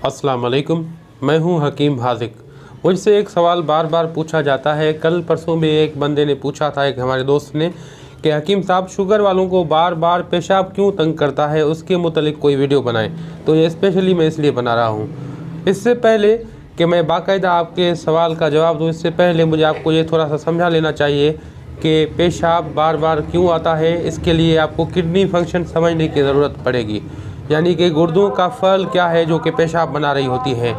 अस्सलाम वालेकुम, मैं हूं हकीम हाजिक। मुझसे एक सवाल बार बार पूछा जाता है। कल परसों में एक बंदे ने पूछा था, एक हमारे दोस्त ने, कि हकीम साहब शुगर वालों को बार बार पेशाब क्यों तंग करता है, उसके मुतालिक कोई वीडियो बनाएं। तो ये स्पेशली मैं इसलिए बना रहा हूँ। इससे पहले कि मैं बाकायदा आपके सवाल का जवाब दूँ, इससे पहले मुझे आपको ये थोड़ा सा समझा लेना चाहिए कि पेशाब बार बार क्यों आता है। इसके लिए आपको किडनी फंक्शन समझने की ज़रूरत पड़ेगी, यानी कि गुर्दों का फल क्या है जो कि पेशाब बना रही होती है।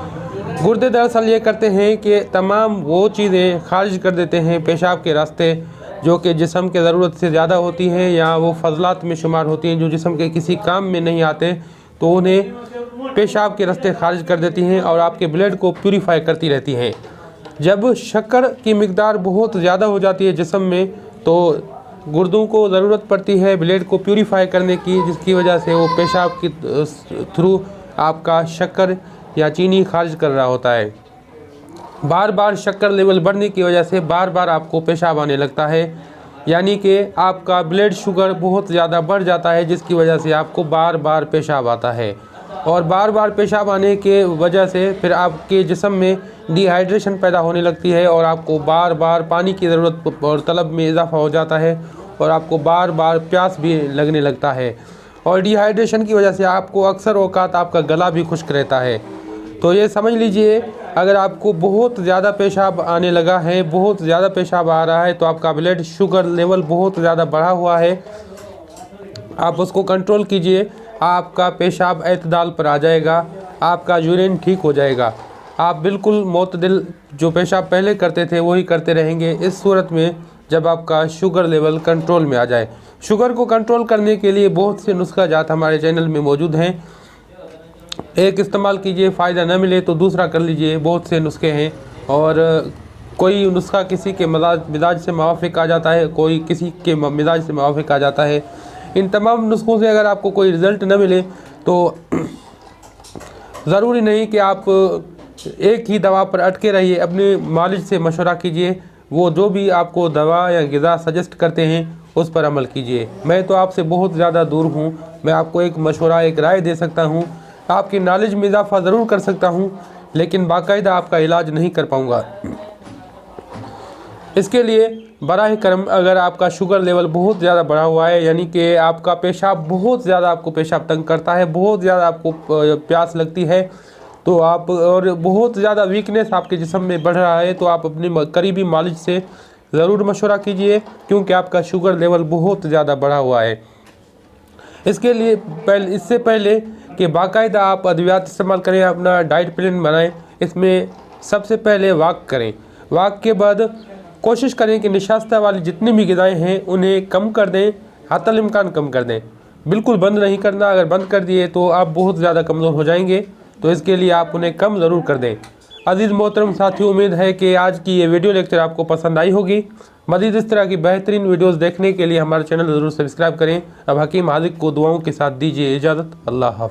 गुर्दे दरअसल ये करते हैं कि तमाम वो चीज़ें खारिज कर देते हैं पेशाब के रास्ते जो कि जिस्म के ज़रूरत से ज़्यादा होती हैं या वो फजलात में शुमार होती हैं जो जिस्म के किसी काम में नहीं आते, तो उन्हें पेशाब के रास्ते खारिज कर देती हैं और आपके ब्लड को प्यूरीफाई करती रहती हैं। जब शक्कर की मिकदार बहुत ज़्यादा हो जाती है जिस्म में, तो गुर्दों को ज़रूरत पड़ती है ब्लड को प्यूरीफाई करने की, जिसकी वजह से वो पेशाब की थ्रू आपका शक्कर या चीनी खारिज कर रहा होता है। बार बार शक्कर लेवल बढ़ने की वजह से बार बार आपको पेशाब आने लगता है, यानी कि आपका ब्लड शुगर बहुत ज़्यादा बढ़ जाता है, जिसकी वजह से आपको बार बार पेशाब आता है। और बार बार पेशाब आने के वजह से फिर आपके जिस्म में डिहाइड्रेशन पैदा होने लगती है और आपको बार बार पानी की ज़रूरत और तलब में इजाफा हो जाता है और आपको बार बार प्यास भी लगने लगता है। और डिहाइड्रेशन की वजह से आपको अक्सर औकात आपका गला भी खुश्क रहता है। तो ये समझ लीजिए, अगर आपको बहुत ज़्यादा पेशाब आने लगा है, बहुत ज़्यादा पेशाब आ रहा है, तो आपका ब्लड शुगर लेवल बहुत ज़्यादा बढ़ा हुआ है। आप उसको कंट्रोल कीजिए, आपका पेशाब एतदाल पर आ जाएगा, आपका यूरिन ठीक हो जाएगा। आप बिल्कुल मोतदिल जो पेशाब पहले करते थे वही करते रहेंगे, इस सूरत में जब आपका शुगर लेवल कंट्रोल में आ जाए। शुगर को कंट्रोल करने के लिए बहुत से नुस्खा जात हमारे चैनल में मौजूद हैं। एक इस्तेमाल कीजिए, फ़ायदा न मिले तो दूसरा कर लीजिए। बहुत से नुस्खे हैं और कोई नुस्खा किसी के मिजाज से मुवाफिक आ जाता है, कोई किसी के मिजाज से मुवाफिक आ जाता है। इन तमाम नुस्खों से अगर आपको कोई रिज़ल्ट न मिले तो ज़रूरी नहीं कि आप एक ही दवा पर अटके रहिए। अपने मालिज से मशवरा कीजिए, वो जो भी आपको दवा या ग़िज़ा सजेस्ट करते हैं उस पर अमल कीजिए। मैं तो आपसे बहुत ज़्यादा दूर हूँ, मैं आपको एक मशवरा, एक राय दे सकता हूँ, आपकी नॉलेज में इजाफ़ा ज़रूर कर सकता हूँ, लेकिन बाकायदा आपका इलाज नहीं कर पाऊँगा। इसके लिए बराह करम, अगर आपका शुगर लेवल बहुत ज़्यादा बढ़ा हुआ है, यानी कि आपका पेशाब बहुत ज़्यादा, आपको पेशाब तंग करता है, बहुत ज़्यादा आपको प्यास लगती है, तो आप, और बहुत ज़्यादा वीकनेस आपके जिस्म में बढ़ रहा है, तो आप अपने करीबी मालिज से ज़रूर मशवरा कीजिए, क्योंकि आपका शुगर लेवल बहुत ज़्यादा बढ़ा हुआ है। इसके लिए इससे पहले कि बाकायदा आप अद्वियात इस्तेमाल करें, अपना डाइट प्लान बनाएं। इसमें सबसे पहले वॉक करें। वॉक के बाद कोशिश करें कि निशास्ता वाली जितनी भी ग़िज़ाएँ हैं उन्हें कम कर दें, हत्तल इम्कान कम कर दें। बिल्कुल बंद नहीं करना, अगर बंद कर दिए तो आप बहुत ज़्यादा कमज़ोर हो जाएंगे, तो इसके लिए आप उन्हें कम ज़रूर कर दें। अज़ीज़ मोहतरम साथियों, उम्मीद है कि आज की ये वीडियो लेक्चर आपको पसंद आई होगी। मज़ीद इस तरह की बेहतरीन वीडियोस देखने के लिए हमारा चैनल ज़रूर सब्सक्राइब करें। अब हकीम हाजिक को दुआओं के साथ दीजिए इजाज़त। अल्लाह हाफ़िज़।